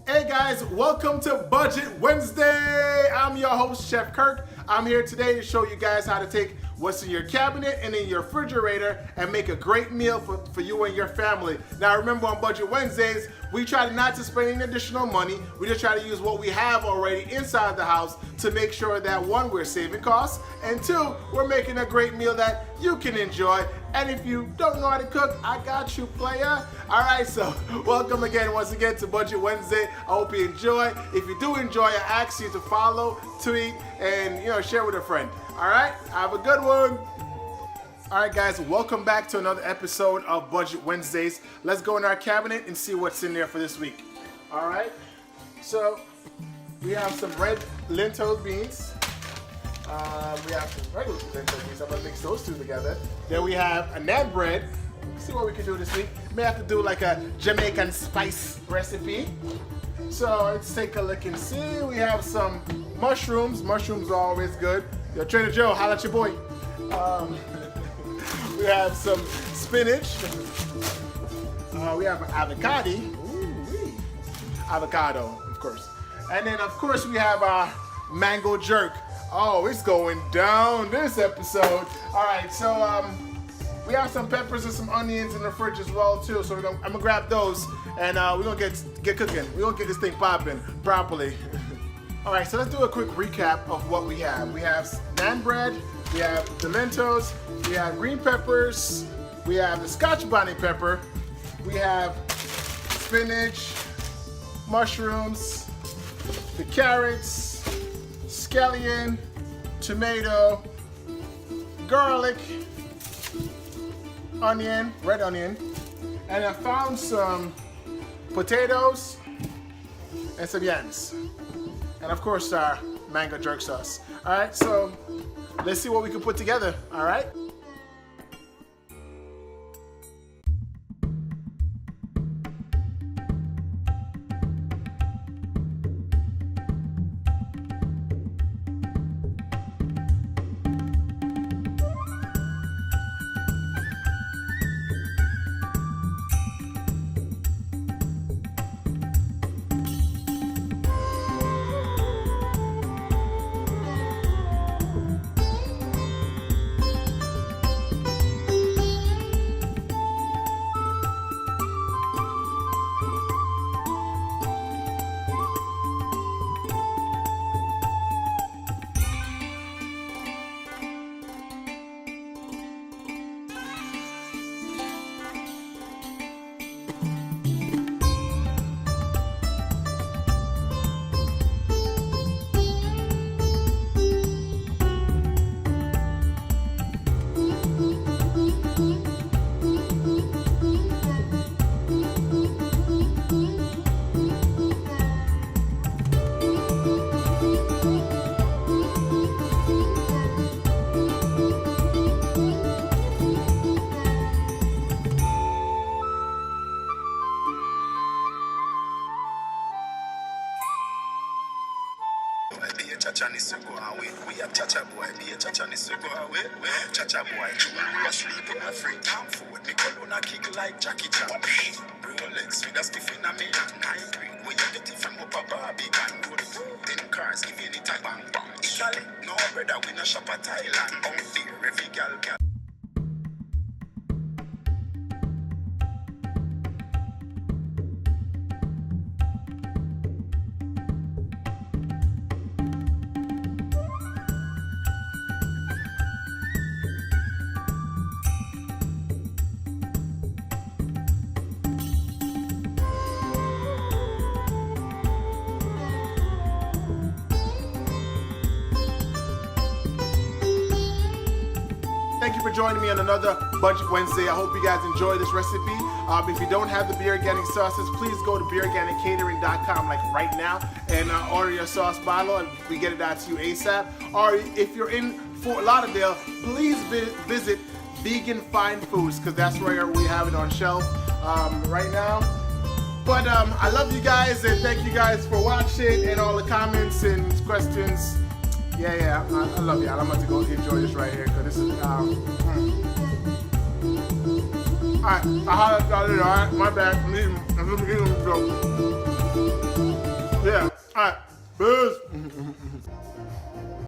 Hey guys, welcome to Budget Wednesday. I'm your host, Chef Kirk. I'm here today to show you guys how to take what's in your cabinet and in your refrigerator and make a great meal for you and your family. Now remember, on Budget Wednesdays, we try not to spend any additional money. We just try to use what we have already inside the house to make sure that one, we're saving costs, and two, we're making a great meal that you can enjoy. And if you don't know how to cook, I got you, player. All right, so welcome again, once again, to Budget Wednesday. I hope you enjoy. If you do enjoy, I ask you to follow, tweet, and share with a friend. All right, have a good one. All right, guys, welcome back to another episode of Budget Wednesdays. Let's go in our cabinet and see what's in there for this week. All right, so we have some red lentil beans. We have some regular lentil beans. I'm gonna mix those two together. Then we have a naan bread. Let's see what we can do this week. May have to do like a Jamaican spice recipe. So let's take a look and see. We have some mushrooms. Mushrooms are always good. Yo, Trader Joe, holla at your boy. We have some spinach. We have avocado. Ooh, avocado, of course. And then, of course, we have our mango jerk. Oh, it's going down this episode. All right, so we have some peppers and some onions in the fridge as well too. So I'm gonna grab those, and we're gonna get cooking. We're gonna get this thing popping properly. All right, so let's do a quick recap of what we have. We have naan bread, we have the lentils, we have green peppers, we have the scotch bonnet pepper, we have spinach, mushrooms, the carrots, scallion, tomato, garlic, onion, red onion, and I found some potatoes and some yams. And of course, our mango jerk sauce. All right, so let's see what we can put together, all right? Cha Cha Bwoy, we are Cha Cha Bwoy, be a Cha Cha Bwoy, Cha Cha Bwoy, we are sleep in a free time food, me call on a kick like Jackie Chan. Rolex with a stiff in a me, 9 green, we are getting from up a Barbie gun, in cars, give you any type bang bang. Italy, no brother, we no shop at Thailand, out there, every girl can. Thank you for joining me on another Budget Wednesday. I hope you guys enjoy this recipe. If you don't have the Be Organic sauces, please go to beorganiccatering.com like right now and order your sauce bottle, and we get it out to you ASAP. Or if you're in Fort Lauderdale, please visit Vegan Fine Foods, because that's where we have it on shelf right now. But I love you guys, and thank you guys for watching and all the comments and questions. Yeah, I love y'all. I'm about to go enjoy this right here, because this is, alright, I'll holler at y'all later, alright? My bad, I'm leaving, go. All right, peace.